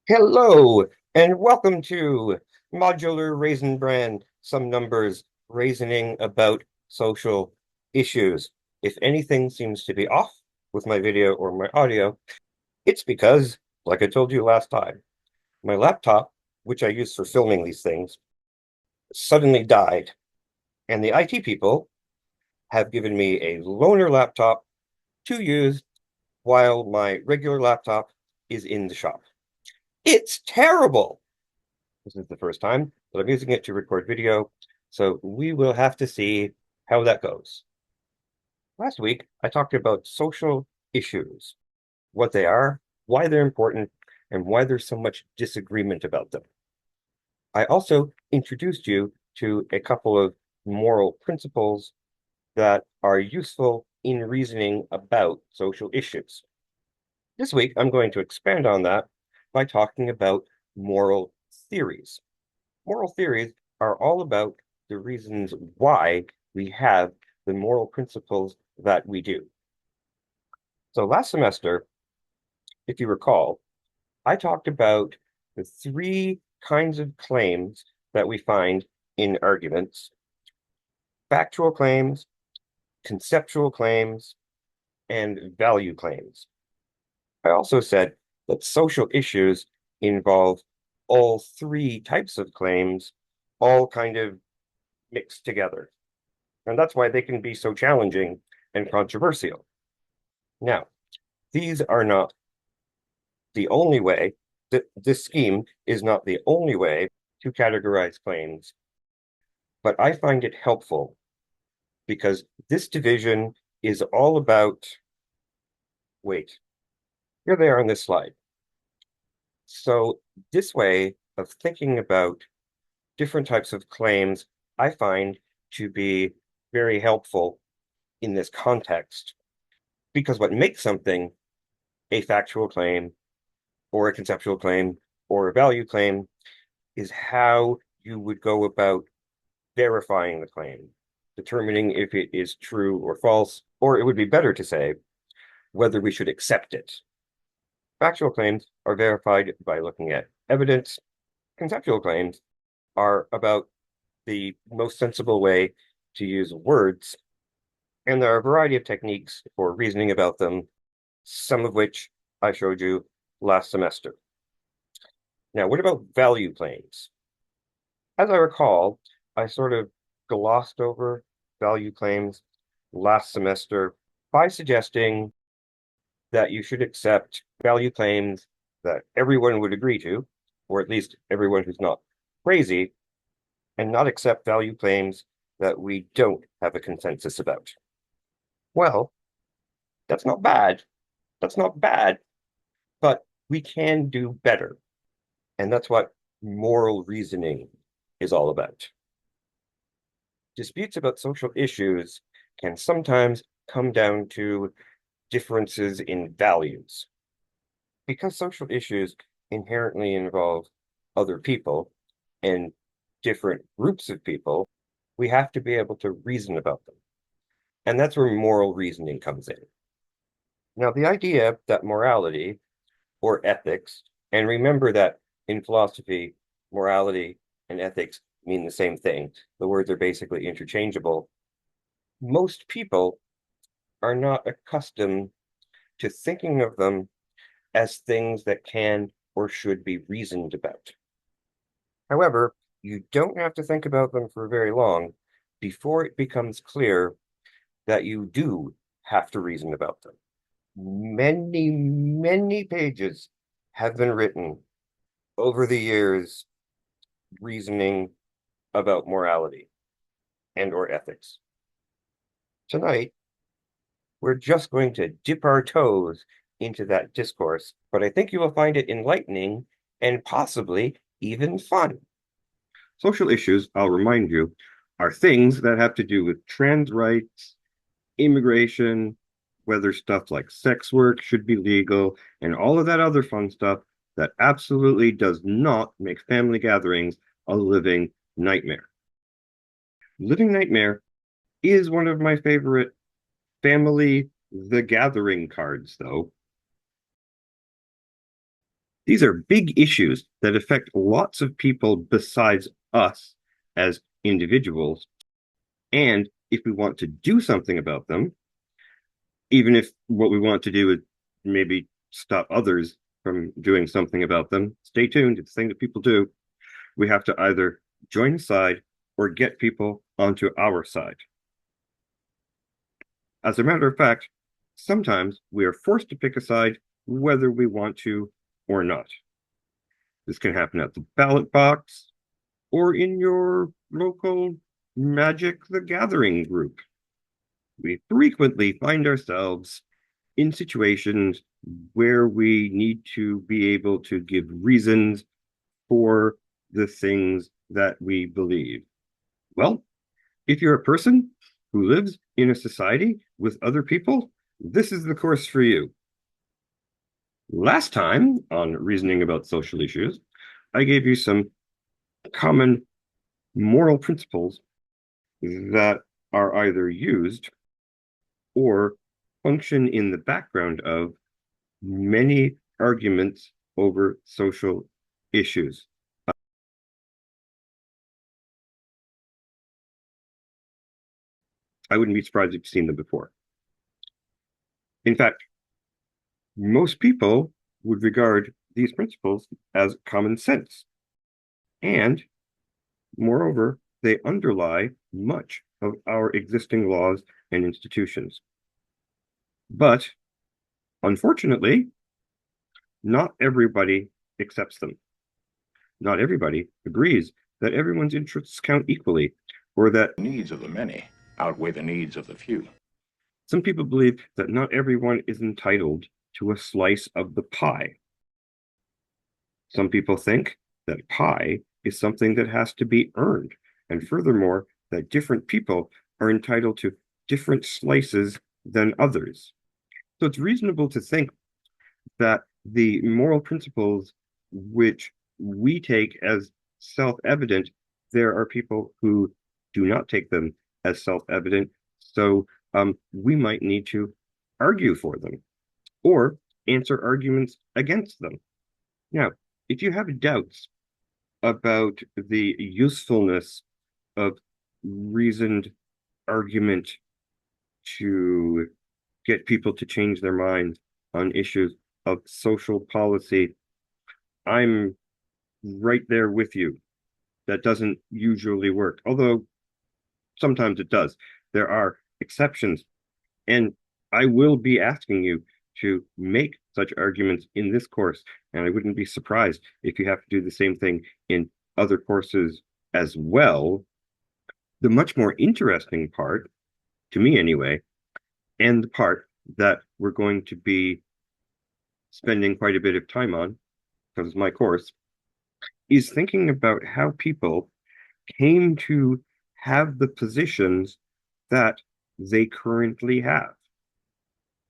Hello, and welcome to Modular Raisin Brand, some numbers raisoning about social issues. If anything seems to be off with my video or my audio, it's because, like I told you last time, my laptop, which I use for filming these things, suddenly died, and the IT people have given me a loaner laptop to use while my regular laptop is in the shop. It's terrible. This is the first time that I'm using it to record video, so we will have to see how that goes. Last week, I talked about social issues, what they are, why they're important, and why there's so much disagreement about them. I also introduced you to a couple of moral principles that are useful in reasoning about social issues. This week, I'm going to expand on that by talking about moral theories. Moral theories are all about the reasons why we have the moral principles that we do. So last semester, if you recall, I talked about the three kinds of claims that we find in arguments: factual claims, conceptual claims, and value claims. I also said that social issues involve all three types of claims, all kind of mixed together. And that's why they can be so challenging and controversial. Now, these are not the only way, this scheme is not the only way to categorize claims, but I find it helpful because this division is all about, wait, here they are on this slide. So this way of thinking about different types of claims, I find to be very helpful in this context, because what makes something a factual claim or a conceptual claim or a value claim is how you would go about verifying the claim, determining if it is true or false, or it would be better to say whether we should accept it. Factual claims are verified by looking at evidence. Conceptual claims are about the most sensible way to use words, and there are a variety of techniques for reasoning about them, some of which I showed you last semester. Now, what about value claims? As I recall, I sort of glossed over value claims last semester by suggesting that you should accept value claims that everyone would agree to, or at least everyone who's not crazy, and not accept value claims that we don't have a consensus about. Well, that's not bad. That's not bad, but we can do better. And that's what moral reasoning is all about. Disputes about social issues can sometimes come down to differences in values. Because social issues inherently involve other people and different groups of people, we have to be able to reason about them. And that's where moral reasoning comes in. Now, the idea that morality or ethics, and remember that in philosophy, morality and ethics mean the same thing. The words are basically interchangeable. Most people are not accustomed to thinking of them as things that can or should be reasoned about. However, you don't have to think about them for very long before it becomes clear that you do have to reason about them. Many, many pages have been written over the years reasoning about morality and or ethics. Tonight, we're just going to dip our toes into that discourse, but I think you will find it enlightening and possibly even fun. Social issues, I'll remind you, are things that have to do with trans rights, immigration, whether stuff like sex work should be legal, and all of that other fun stuff that absolutely does not make family gatherings a living nightmare. Living Nightmare is one of my favorite family The Gathering cards, though. These are big issues that affect lots of people besides us as individuals. And if we want to do something about them, even if what we want to do is maybe stop others from doing something about them, stay tuned. It's the thing that people do. We have to either join a side or get people onto our side. As a matter of fact, sometimes we are forced to pick a side whether we want to or not. This can happen at the ballot box or in your local Magic the Gathering group. We frequently find ourselves in situations where we need to be able to give reasons for the things that we believe. Well, if you're a person who lives in a society with other people, this is the course for you. Last time on Reasoning About Social Issues, I gave you some common moral principles that are either used or function in the background of many arguments over social issues. I wouldn't be surprised if you've seen them before. In fact, most people would regard these principles as common sense. And moreover, they underlie much of our existing laws and institutions. But unfortunately, not everybody accepts them. Not everybody agrees that everyone's interests count equally, or that The needs of the many outweigh the needs of the few. some people believe that not everyone is entitled to a slice of the pie. Some people think that pie is something that has to be earned, and furthermore, that different people are entitled to different slices than others. So it's reasonable to think that the moral principles which we take as self-evident, there are people who do not take them as self-evident. So we might need to argue for them or answer arguments against them. Now, if you have doubts about the usefulness of reasoned argument to get people to change their minds on issues of social policy, I'm right there with you. That doesn't usually work, although sometimes it does. There are exceptions, and I will be asking you to make such arguments in this course, and I wouldn't be surprised if you have to do the same thing in other courses as well. The much more interesting part, to me anyway, and the part that we're going to be spending quite a bit of time on, because it's my course, is thinking about how people came to have the positions that they currently have.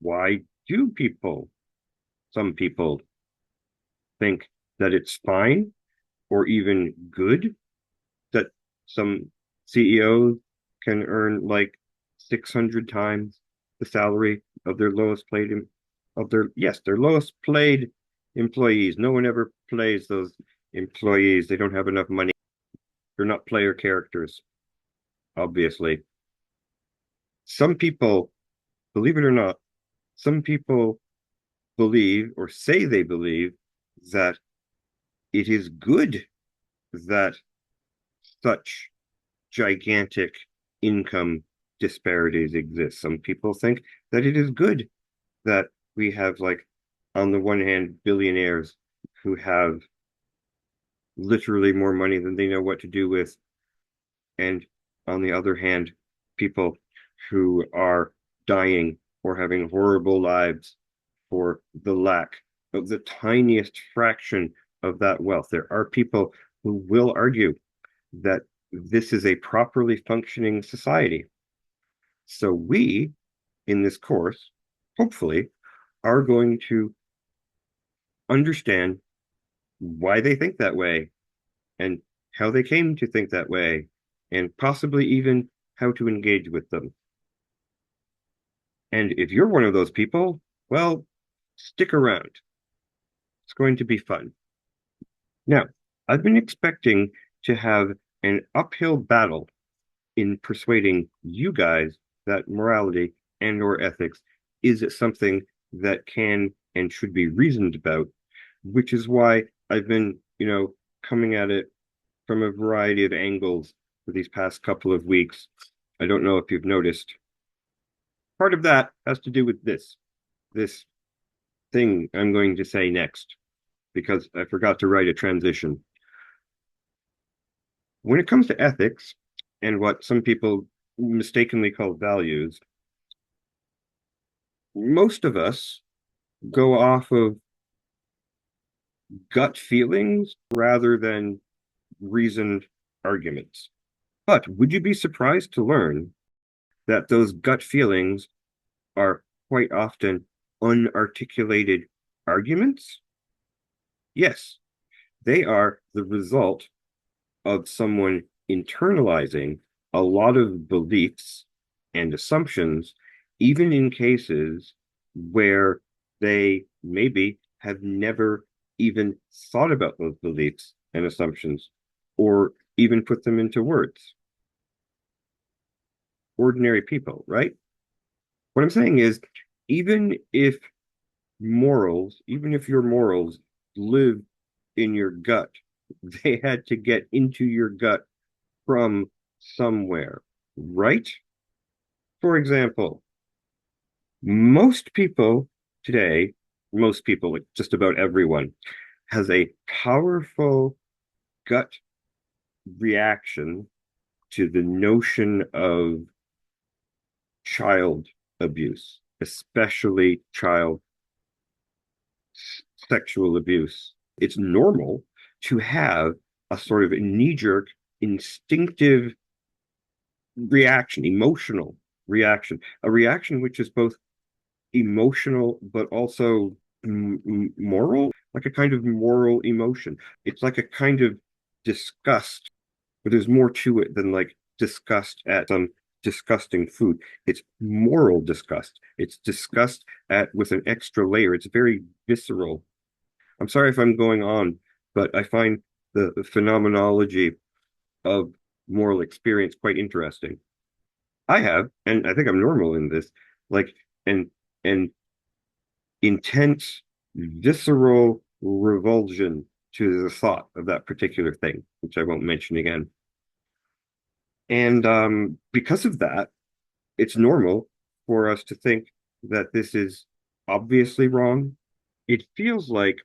Why do some people think that it's fine or even good that some CEOs can earn like 600 times the salary of their lowest paid employees? No one ever plays those employees. They don't have enough money. They're not player characters, obviously. Some people, believe it or not, some people believe or say they believe that it is good that such gigantic income disparities exist. Some people think that it is good that we have, like, on the one hand, billionaires who have literally more money than they know what to do with, and on the other hand, people who are dying or having horrible lives for the lack of the tiniest fraction of that wealth. There are people who will argue that this is a properly functioning society. So we, in this course, hopefully, are going to understand why they think that way and how they came to think that way, and possibly even how to engage with them. And if you're one of those people, well, stick around. It's going to be fun. Now, I've been expecting to have an uphill battle in persuading you guys that morality and or ethics is something that can and should be reasoned about, which is why I've been, coming at it from a variety of angles for these past couple of weeks. I don't know if you've noticed. Part of that has to do with this thing I'm going to say next, because I forgot to write a transition. When it comes to ethics and what some people mistakenly call values, most of us go off of gut feelings rather than reasoned arguments. But would you be surprised to learn that those gut feelings are quite often unarticulated arguments? Yes, they are the result of someone internalizing a lot of beliefs and assumptions, even in cases where they maybe have never even thought about those beliefs and assumptions or even put them into words. Ordinary people, right? What I'm saying is, even if even if your morals live in your gut, they had to get into your gut from somewhere, right? For example, most people today, most people, like just about everyone, has a powerful gut reaction to the notion of child abuse, especially child sexual abuse. It's normal to have a sort of knee-jerk, instinctive reaction, emotional reaction, a reaction which is both emotional but also moral, like a kind of moral emotion. It's like a kind of disgust, but there's more to it than like disgust at some disgusting food. It's moral disgust. It's disgust at with an extra layer. It's very visceral. I'm sorry if I'm going on, but I find the phenomenology of moral experience quite interesting. I have, and I think I'm normal in this, like an intense, visceral revulsion to the thought of that particular thing, which I won't mention again. And because of that, it's normal for us to think that this is obviously wrong. It feels like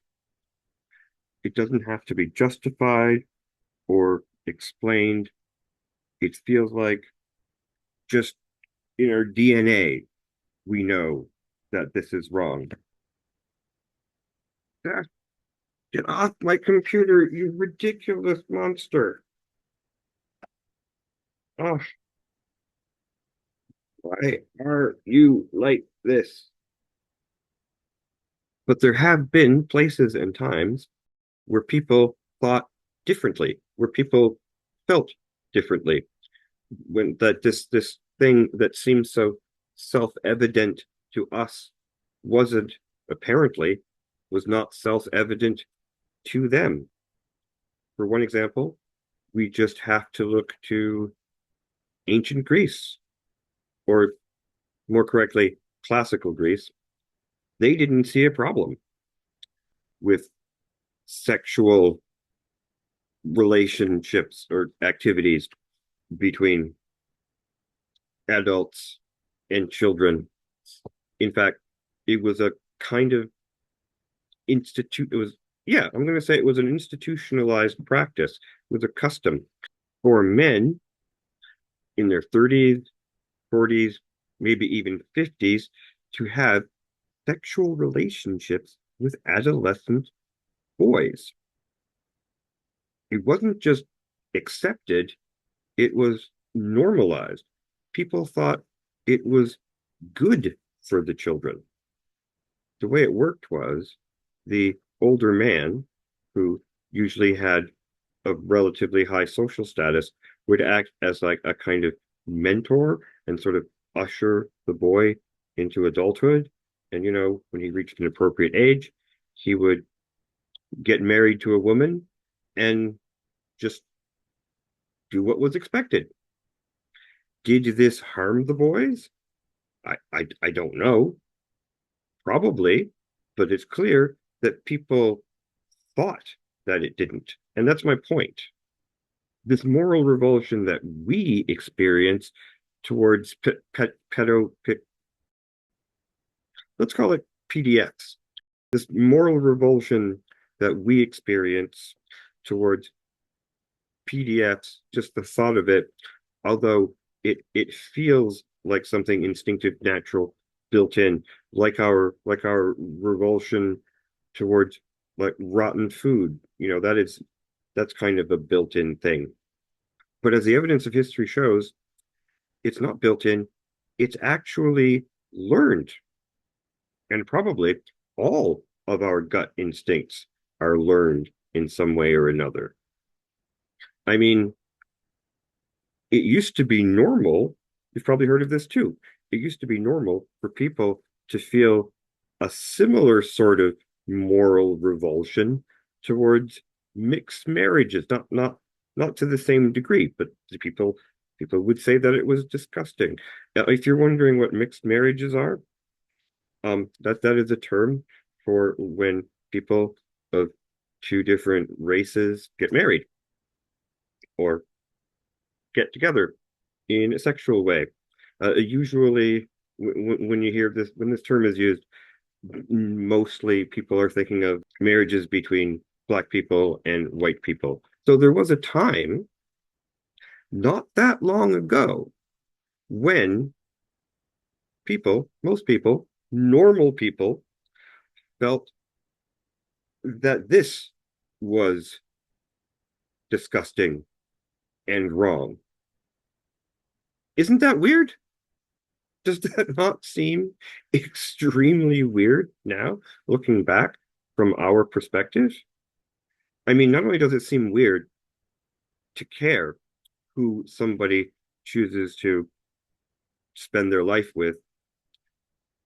it doesn't have to be justified or explained. It feels like just in our DNA, we know that this is wrong. Ah, get off my computer, you ridiculous monster. Oh, why are you like this? But there have been places and times where people thought differently, where people felt differently. When that this thing that seems so self-evident to us wasn't apparently was not self-evident to them. For one example, we just have to look to ancient Greece, or more correctly, classical Greece. They didn't see a problem with sexual relationships or activities between adults and children. In fact, it was a kind of it was, yeah, I'm going to say it was an institutionalized practice. It was a custom for men in their 30s, 40s, maybe even 50s to have sexual relationships with adolescent boys. It wasn't just accepted, it was normalized. People thought it was good for the children. The way it worked was the older man, who usually had a relatively high social status, would act as like a kind of mentor and sort of usher the boy into adulthood. And when he reached an appropriate age, he would get married to a woman and just do what was expected. Did this harm the boys? I don't know. Probably, but it's clear that people thought that it didn't. And that's my point. This moral revulsion that we experience towards let's call it PDX. This moral revulsion that we experience towards PDX, just the thought of it, although it feels like something instinctive, natural, built in, like our revulsion towards like rotten food. That's kind of a built-in thing. But as the evidence of history shows, it's not built in, it's actually learned. And probably all of our gut instincts are learned in some way or another. I mean, it used to be normal. You've probably heard of this too. It used to be normal for people to feel a similar sort of moral revulsion towards mixed marriages, not to the same degree, but people would say that it was disgusting. Now, if you're wondering what mixed marriages are, that is a term for when people of two different races get married or get together in a sexual way. Usually, when you hear this, when this term is used, mostly people are thinking of marriages between Black people and white people. So there was a time not that long ago when most people, normal people, felt that this was disgusting and wrong. Isn't that weird? Does that not seem extremely weird now, looking back from our perspective? I mean, not only does it seem weird to care who somebody chooses to spend their life with,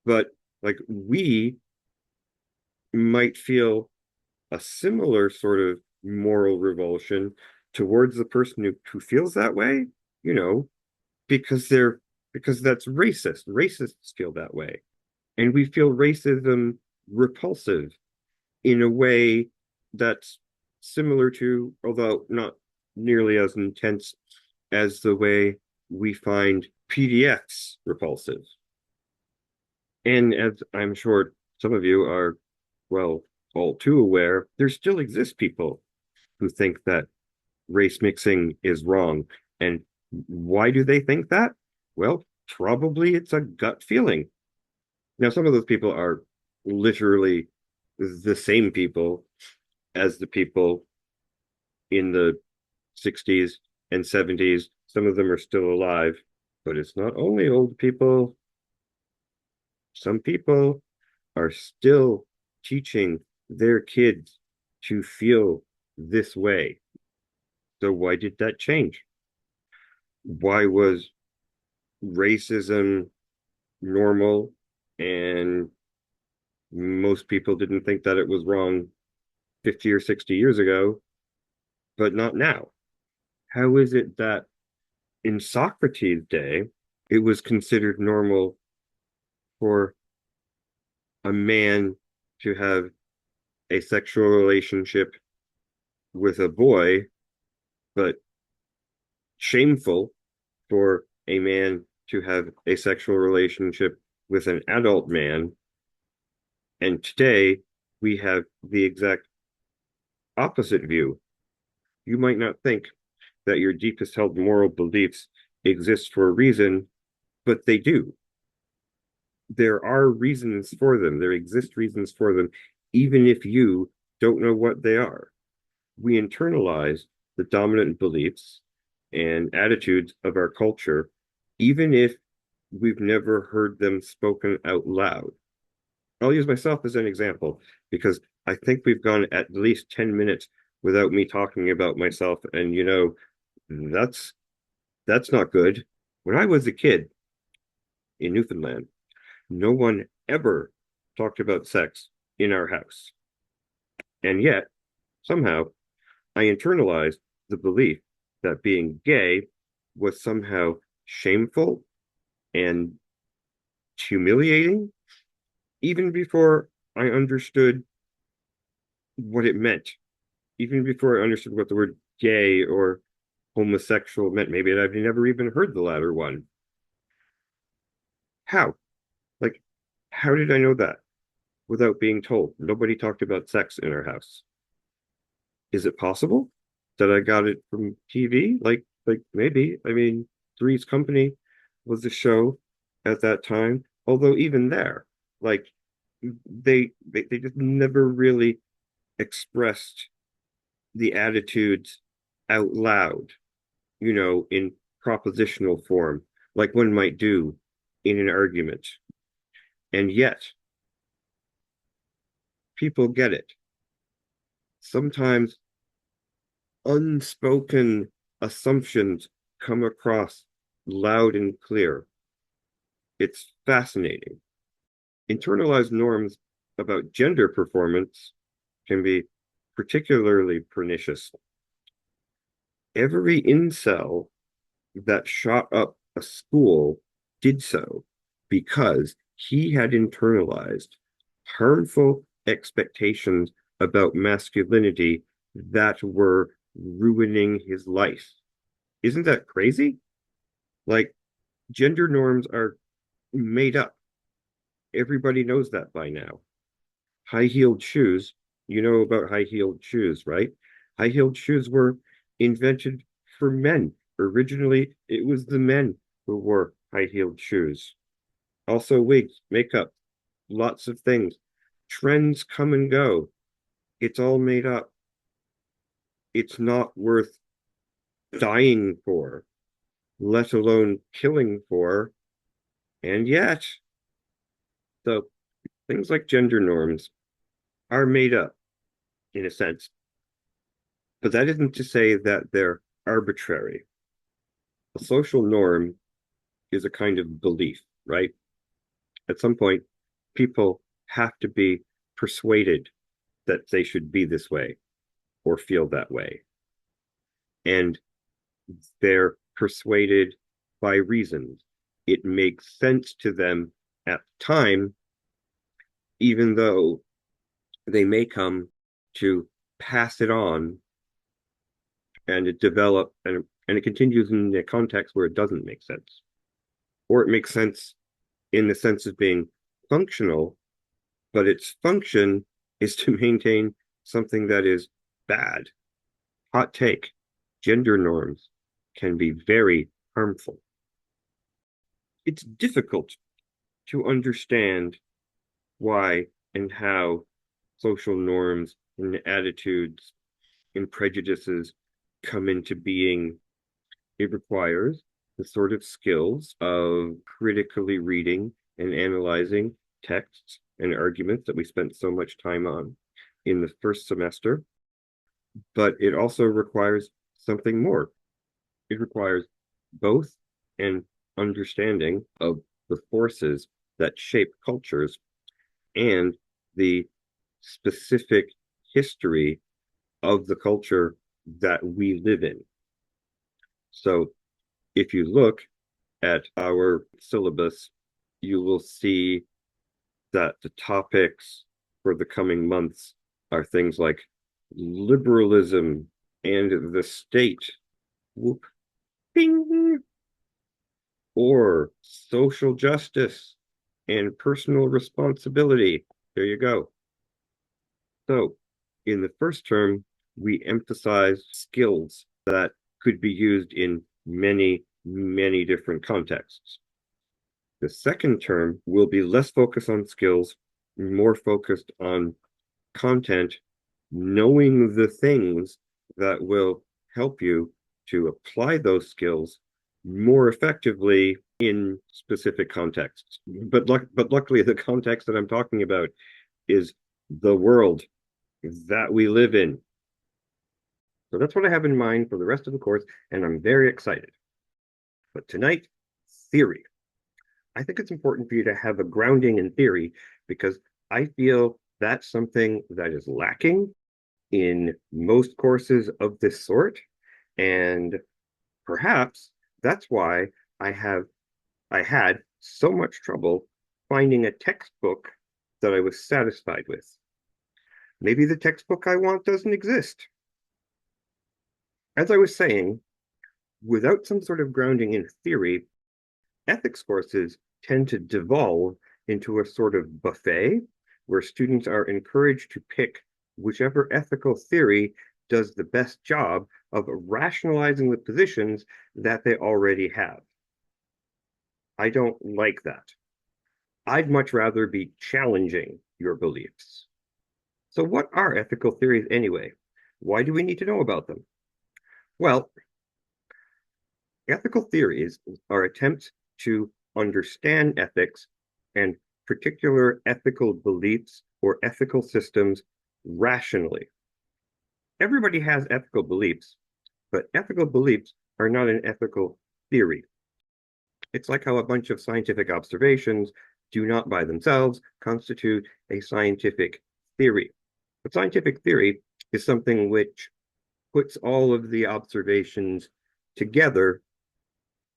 but like we might feel a similar sort of moral revulsion towards the person who feels that way, you know, because that's racist. Racists feel that way. And we feel racism repulsive in a way that's similar to, although not nearly as intense as the way we find PDX repulsive. And as I'm sure some of you are, well, all too aware, there still exist people who think that race mixing is wrong. And why do they think that? Well, probably it's a gut feeling. Now, some of those people are literally the same people as the people in the 60s and 70s. Some of them are still alive, but it's not only old people. Some people are still teaching their kids to feel this way. So, why did that change? Why was racism normal and most people didn't think that it was wrong 50 or 60 years ago, but not now? How is it that in Socrates' day, it was considered normal for a man to have a sexual relationship with a boy, but shameful for a man to have a sexual relationship with an adult man? And today, we have the exact opposite view. You might not think that your deepest held moral beliefs exist for a reason, but they do. There are reasons for them. There exist reasons for them, even if you don't know what they are. We internalize the dominant beliefs and attitudes of our culture, even if we've never heard them spoken out loud. I'll use myself as an example because I think we've gone at least 10 minutes without me talking about myself. And that's that's not good. When I was a kid in Newfoundland, no one ever talked about sex in our house. And yet Somehow, I internalized the belief that being gay was somehow shameful and humiliating, even before I understood what it meant, even before I understood what the word gay or homosexual meant. Maybe I've never even heard the latter one. How? Like, how did I know that without being told? Nobody talked about sex in our house. Is it possible that I got it from TV? Like maybe. I mean, Three's Company was a show at that time. Although even there, like they just never really expressed the attitudes out loud, in propositional form, like one might do in an argument. And yet, people get it. Sometimes unspoken assumptions come across loud and clear. It's fascinating. Internalized norms about gender performance can be particularly pernicious. Every incel that shot up a school did so because he had internalized harmful expectations about masculinity that were ruining his life. Isn't that crazy? Like, gender norms are made up. Everybody knows that by now. High heeled shoes, you know about high heeled shoes, right? High heeled shoes were invented for men. Originally, it was the men who wore high heeled shoes. Also, wigs, makeup, lots of things. Trends come and go. It's all made up. It's not worth dying for, let alone killing for. And yet, so things like gender norms are made up in a sense, but that isn't to say that they're arbitrary. A social norm is a kind of belief, right? At some point, people have to be persuaded that they should be this way or feel that way. And they're persuaded by reasons. It makes sense to them at the time, even though they may come to pass it on and it develop and it continues in a context where it doesn't make sense. Or it makes sense in the sense of being functional, but its function is to maintain something that is bad. Hot take: gender norms can be very harmful. It's difficult to understand why and how social norms and attitudes and prejudices come into being. It requires the sort of skills of critically reading and analyzing texts and arguments that we spent so much time on in the first semester, but it also requires something more. It requires both an understanding of the forces that shape cultures and the specific history of the culture that we live in. So if you look at our syllabus, you will see that the topics for the coming months are things like liberalism and the state, whoop, bing, or social justice and personal responsibility. There you go. So, in the first term, we emphasize skills that could be used in many, many different contexts. The second term will be less focused on skills, more focused on content, knowing the things that will help you to apply those skills more effectively in specific contexts. But luckily, the context that I'm talking about is the world that we live in. So that's what I have in mind for the rest of the course, and I'm very excited. But tonight, theory. I think it's important for you to have a grounding in theory because I feel that's something that is lacking in most courses of this sort, and perhaps that's why I have I had so much trouble finding a textbook that I was satisfied with. Maybe the textbook I want doesn't exist. As I was saying, without some sort of grounding in theory, ethics courses tend to devolve into a sort of buffet where students are encouraged to pick whichever ethical theory does the best job of rationalizing the positions that they already have. I don't like that. I'd much rather be challenging your beliefs. So, what are ethical theories anyway? Why do we need to know about them? Well, ethical theories are attempts to understand ethics and particular ethical beliefs or ethical systems rationally. Everybody has ethical beliefs, but ethical beliefs are not an ethical theory. It's like how a bunch of scientific observations do not by themselves constitute a scientific theory. A scientific theory is something which puts all of the observations together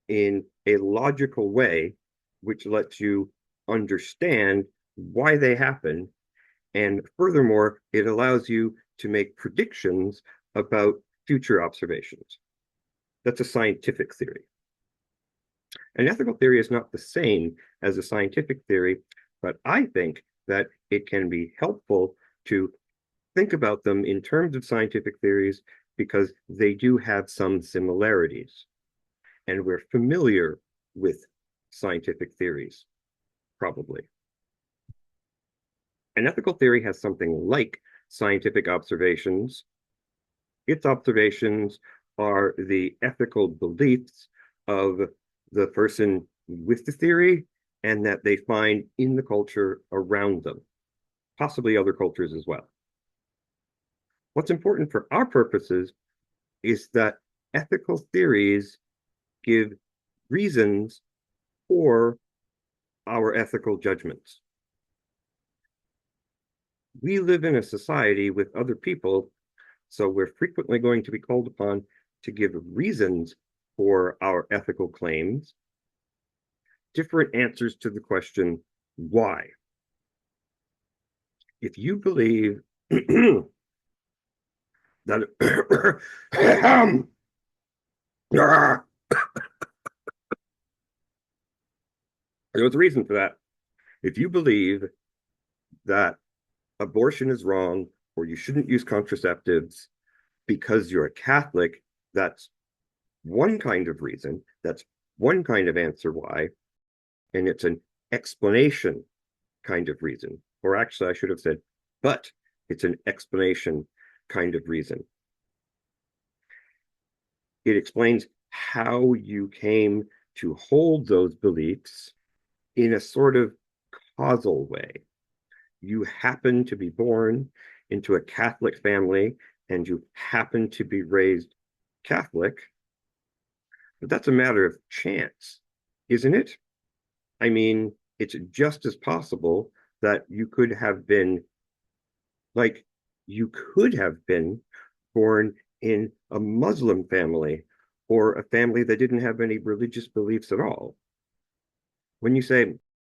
in a logical way, which lets you understand why they happen. And furthermore, it allows you to make predictions about future observations. That's a scientific theory. An ethical theory is not the same as a scientific theory, but I think that it can be helpful to think about them in terms of scientific theories because they do have some similarities. And we're familiar with scientific theories, probably. An ethical theory has something like scientific observations. Its observations are the ethical beliefs of the person with the theory and that they find in the culture around them, possibly other cultures as well. What's important for our purposes is that ethical theories give reasons for our ethical judgments. We live in a society with other people, so we're frequently going to be called upon to give reasons for our ethical claims, different answers to the question, why? If you believe that there was a reason for that. If you believe that abortion is wrong or you shouldn't use contraceptives because you're a Catholic, that's one kind of reason, that's one kind of answer why, and it's an explanation kind of reason. Or actually, I should have said, but it's an explanation kind of reason. It explains how you came to hold those beliefs in a sort of causal way. You happen to be born into a Catholic family and you happen to be raised Catholic, but that's a matter of chance, isn't it? I mean, it's just as possible that you could have been like you could have been born in a Muslim family or a family that didn't have any religious beliefs at all. When you say,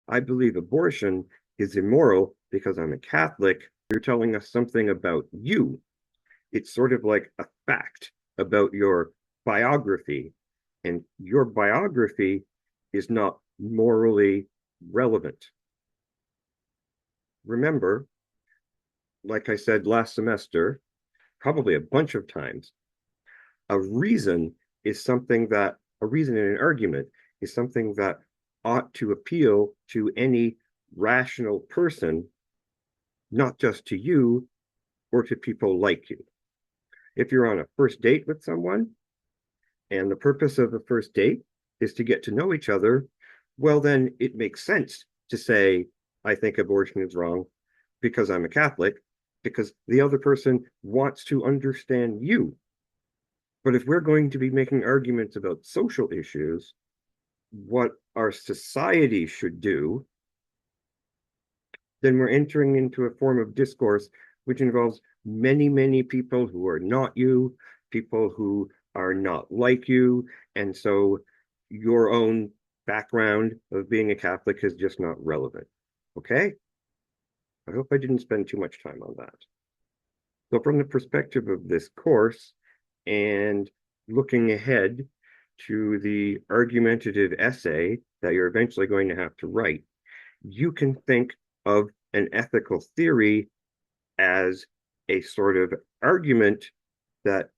I believe abortion is immoral because I'm a Catholic, you're telling us something about you. It's sort of like a fact about your biography, and your biography is not morally relevant. Remember, like I said last semester, probably a bunch of times, a reason is something that a reason in an argument is something that ought to appeal to any rational person, not just to you or to people like you. If you're on a first date with someone and the purpose of the first date is to get to know each other, well, then it makes sense to say, I think abortion is wrong because I'm a Catholic, because the other person wants to understand you. But if we're going to be making arguments about social issues, what our society should do, then we're entering into a form of discourse which involves many, many people who are not you, people who are not like you. And so your own background of being a Catholic is just not relevant. Okay? I hope I didn't spend too much time on that. So, from the perspective of this course and looking ahead to the argumentative essay that you're eventually going to have to write, you can think of an ethical theory as a sort of argument that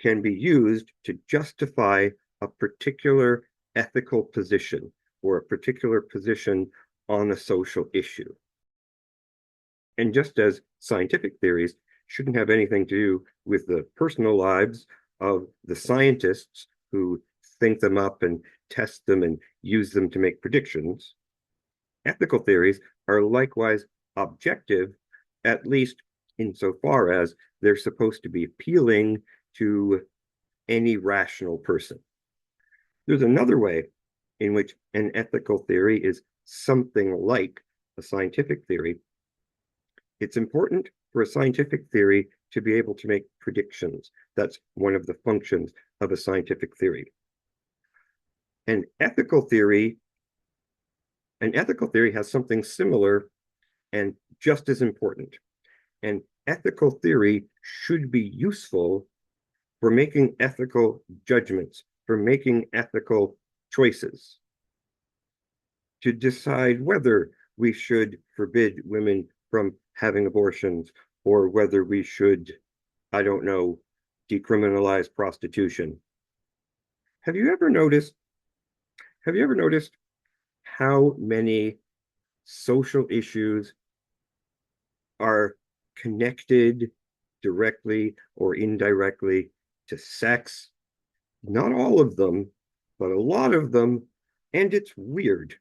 can be used to justify a particular ethical position or a particular position on a social issue. And just as scientific theories shouldn't have anything to do with the personal lives of the scientists who think them up and test them and use them to make predictions, ethical theories are likewise objective, at least insofar as they're supposed to be appealing to any rational person. There's another way in which an ethical theory is something like a scientific theory. It's important for a scientific theory to be able to make predictions. That's one of the functions of a scientific theory. An ethical theory, an ethical theory has something similar and just as important. An ethical theory should be useful for making ethical judgments, for making ethical choices, to decide whether we should forbid women from having abortions or whether we should, I don't know, decriminalize prostitution. Have you ever noticed have you ever noticed how many social issues are connected directly or indirectly to sex? Not all of them, but a lot of them, and it's weird.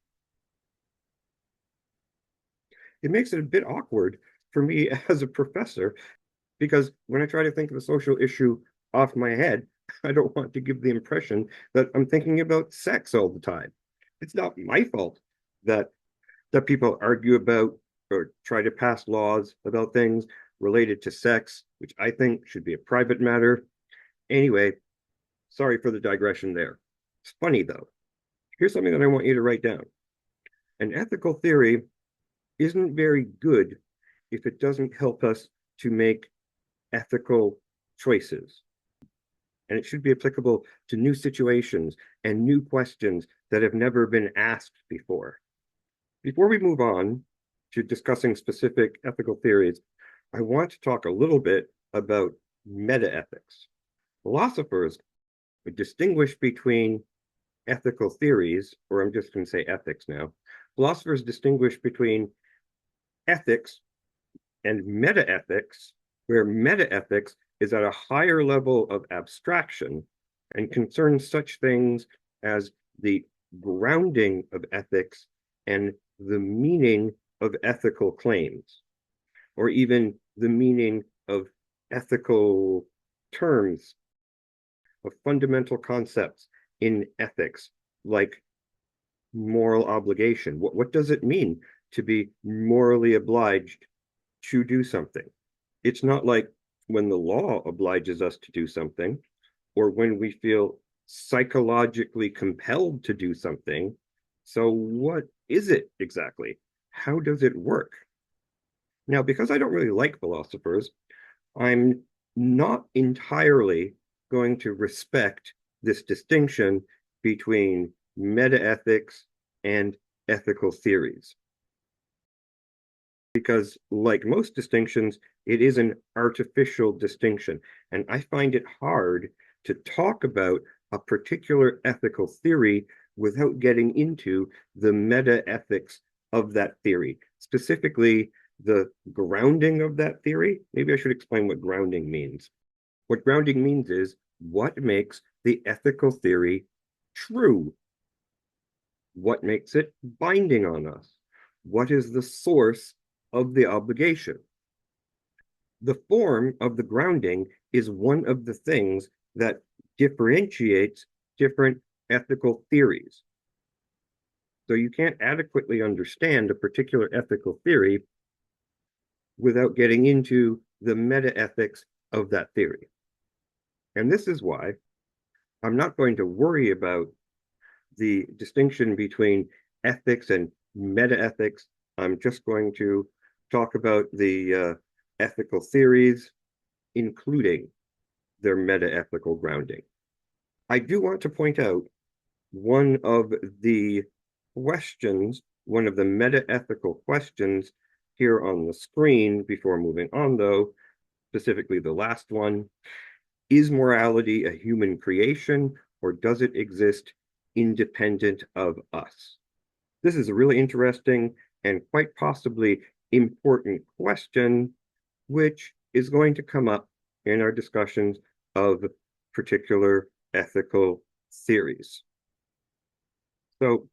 It makes it a bit awkward for me as a professor because when I try to think of a social issue off my head, I don't want to give the impression that I'm thinking about sex all the time. It's not my fault that people argue about or try to pass laws about things related to sex, which I think should be a private matter. Anyway, sorry for the digression there. It's funny though. Here's something that I want you to write down. An ethical theory isn't very good if it doesn't help us to make ethical choices. And it should be applicable to new situations and new questions that have never been asked before. Before we move on to discussing specific ethical theories, I want to talk a little bit about metaethics. Philosophers would distinguish between ethical theories, or I'm just going to say ethics now. Philosophers distinguish between ethics and metaethics, where metaethics is at a higher level of abstraction and concerns such things as the grounding of ethics and the meaning of ethical claims, or even the meaning of ethical terms, of fundamental concepts in ethics, like moral obligation. What does it mean to be morally obliged to do something? It's not like when the law obliges us to do something, or when we feel psychologically compelled to do something. So, what is it exactly? How does it work? Now, because I don't really like philosophers, I'm not entirely going to respect this distinction between metaethics and ethical theories. Because, like most distinctions, it is an artificial distinction. And I find it hard to talk about a particular ethical theory without getting into the metaethics of that theory, specifically the grounding of that theory. Maybe I should explain what grounding means. What grounding means is what makes the ethical theory true? What makes it binding on us? What is the source of the obligation? The form of the grounding is one of the things that differentiates different ethical theories. So you can't adequately understand a particular ethical theory without getting into the meta-ethics of that theory. And this is why I'm not going to worry about the distinction between ethics and meta-ethics. I'm just going to talk about the ethical theories, including their meta-ethical grounding. I do want to point out one of the questions, one of the meta-ethical questions here on the screen before moving on, though, specifically the last one. Is morality a human creation, or does it exist independent of us? This is a really interesting and quite possibly important question, which is going to come up in our discussions of particular ethical theories. So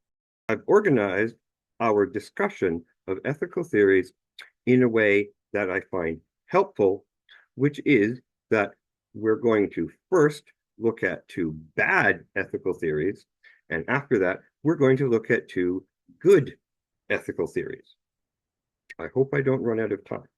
I've organized our discussion of ethical theories in a way that I find helpful, which is that we're going to first look at two bad ethical theories, and after that, we're going to look at two good ethical theories. I hope I don't run out of time.